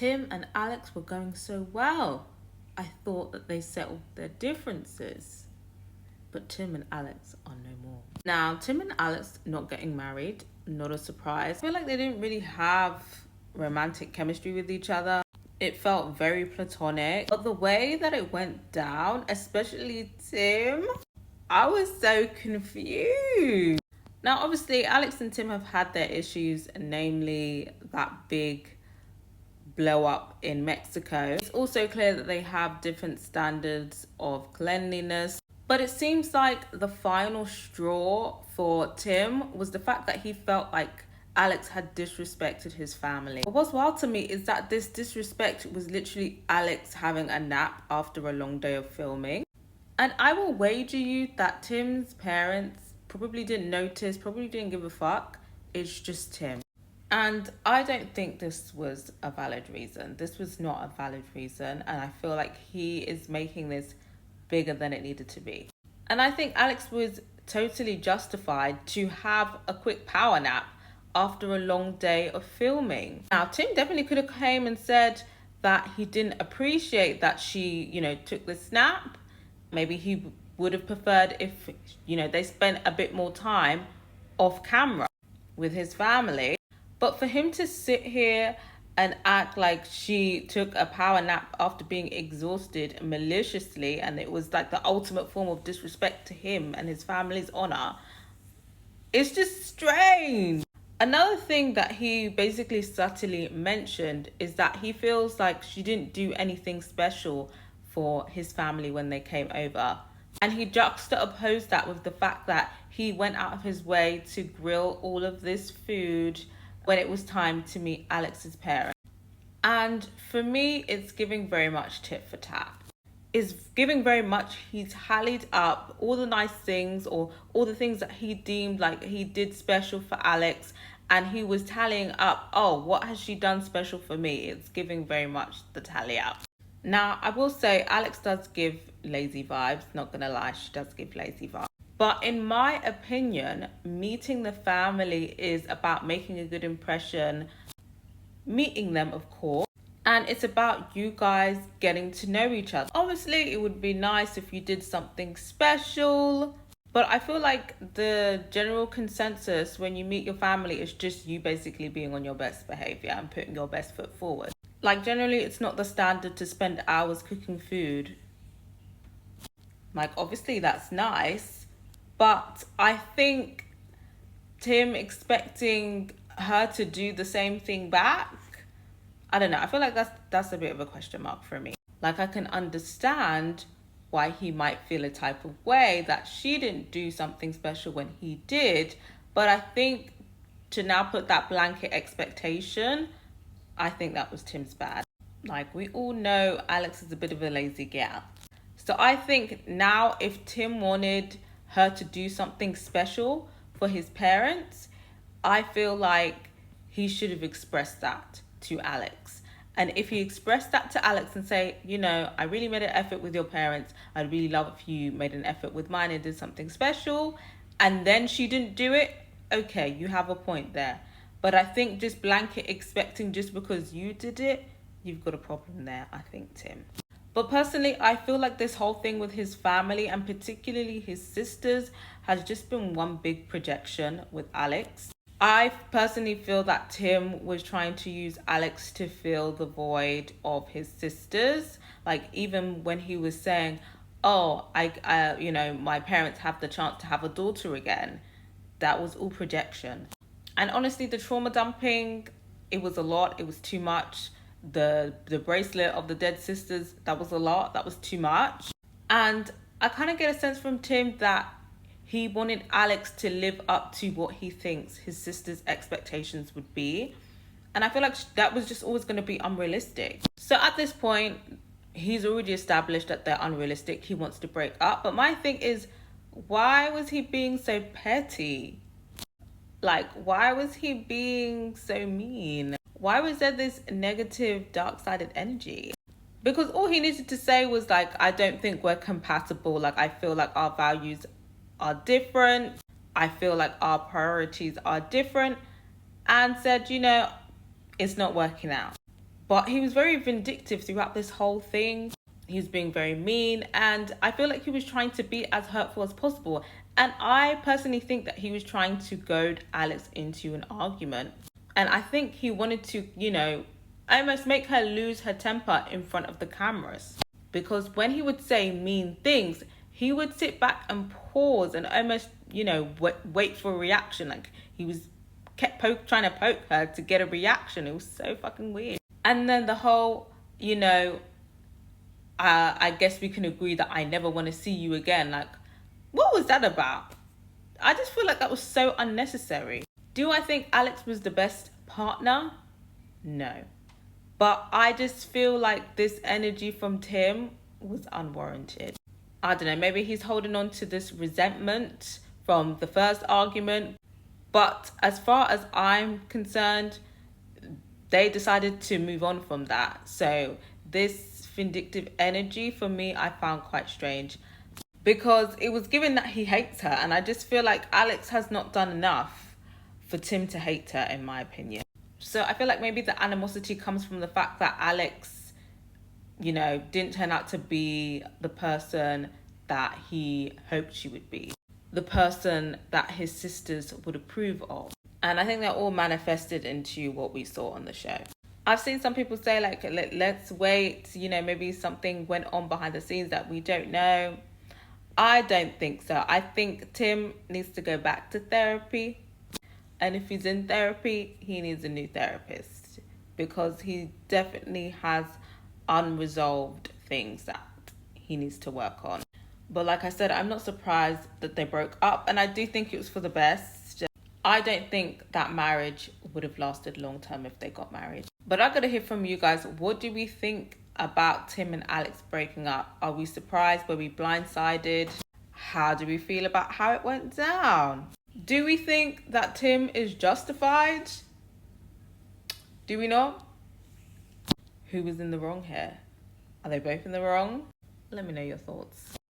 Tim and Alex were going so well. I thought that they settled their differences. But Tim and Alex are no more. Now, Tim and Alex not getting married, not a surprise. I feel like they didn't really have romantic chemistry with each other. It felt very platonic. But the way that it went down, especially Tim, I was so confused. Now, obviously, Alex and Tim have had their issues, namely that big blow up in Mexico. It's also clear that they have different standards of cleanliness. But it seems like the final straw for Tim was the fact that he felt like Alex had disrespected his family. But what's wild to me is that this disrespect was literally Alex having a nap after a long day of filming. And I will wager you that Tim's parents probably didn't notice, probably didn't give a fuck. It's just Tim. And I don't think this was a valid reason. This was not a valid reason. And I feel like he is making this bigger than it needed to be. And I think Alex was totally justified to have a quick power nap after a long day of filming. Now, Tim definitely could have came and said that he didn't appreciate that she, took the nap. Maybe he would have preferred if, they spent a bit more time off camera with his family. But for him to sit here and act like she took a power nap after being exhausted maliciously, and it was like the ultimate form of disrespect to him and his family's honor, it's just strange. Another thing that he basically subtly mentioned is that he feels like she didn't do anything special for his family when they came over. And he juxtaposed that with the fact that he went out of his way to grill all of this food when it was time to meet Alex's parents. And for me, it's giving very much tit for tat. It's giving very much, he tallied up all the nice things or all the things that he deemed like he did special for Alex, and he was tallying up, oh, what has she done special for me? It's giving very much the tally up. Now, I will say Alex does give lazy vibes, not gonna lie, she does give lazy vibes. But in my opinion, meeting the family is about making a good impression, meeting them, of course, and it's about you guys getting to know each other. Obviously, it would be nice if you did something special, but I feel like the general consensus when you meet your family is just you basically being on your best behavior and putting your best foot forward. Like, generally, it's not the standard to spend hours cooking food. Like, obviously, that's nice. But I think Tim expecting her to do the same thing back, I don't know. I feel like that's a bit of a question mark for me. Like, I can understand why he might feel a type of way that she didn't do something special when he did. But I think to now put that blanket expectation, I think that was Tim's bad. Like, we all know Alex is a bit of a lazy gal. So I think now if Tim wanted her to do something special for his parents, I feel like he should have expressed that to Alex. And if he expressed that to Alex and say, I really made an effort with your parents, I'd really love if you made an effort with mine and did something special, and then she didn't do it, okay, you have a point there. But I think just blanket expecting just because you did it, you've got a problem there, I think, Tim. But personally, I feel like this whole thing with his family and particularly his sisters has just been one big projection with Alex. I personally feel that Tim was trying to use Alex to fill the void of his sisters. Like, even when he was saying, oh, my parents have the chance to have a daughter again, that was all projection. And honestly, the trauma dumping, it was a lot. It was too much. The bracelet of the dead sisters, that was a lot. That was too much. And I kind of get a sense from Tim that he wanted Alex to live up to what he thinks his sister's expectations would be. And I feel like that was just always going to be unrealistic. So at this point, he's already established that they're unrealistic. He wants to break up. But my thing is, why was he being so petty? Like, why was he being so mean? Why was there this negative, dark-sided energy? Because all he needed to say was like, I don't think we're compatible. Like, I feel like our values are different. I feel like our priorities are different. And said, it's not working out. But he was very vindictive throughout this whole thing. He was being very mean, and I feel like he was trying to be as hurtful as possible. And I personally think that he was trying to goad Alex into an argument. And I think he wanted to, almost make her lose her temper in front of the cameras. Because when he would say mean things, he would sit back and pause and almost, wait for a reaction. Like he was trying to poke her to get a reaction. It was so fucking weird. And then the whole, I guess we can agree that I never want to see you again. Like, what was that about? I just feel like that was so unnecessary. Do I think Alex was the best partner? No. But I just feel like this energy from Tim was unwarranted. I don't know, maybe he's holding on to this resentment from the first argument. But as far as I'm concerned, they decided to move on from that. So this vindictive energy for me, I found quite strange. Because it was given that he hates her. And I just feel like Alex has not done enough for Tim to hate her, in my opinion. So I feel like maybe the animosity comes from the fact that Alex, didn't turn out to be the person that he hoped she would be. The person that his sisters would approve of. And I think that all manifested into what we saw on the show. I've seen some people say, like, let's wait, maybe something went on behind the scenes that we don't know. I don't think so. I think Tim needs to go back to therapy. And if he's in therapy, he needs a new therapist. Because he definitely has unresolved things that he needs to work on. But like I said, I'm not surprised that they broke up. And I do think it was for the best. I don't think that marriage would have lasted long term if they got married. But I gotta hear from you guys. What do we think about Tim and Alex breaking up? Are we surprised? Were we blindsided? How do we feel about how it went down? Do we think that Tim is justified? Do we not? Who was in the wrong here? Are they both in the wrong? Let me know your thoughts.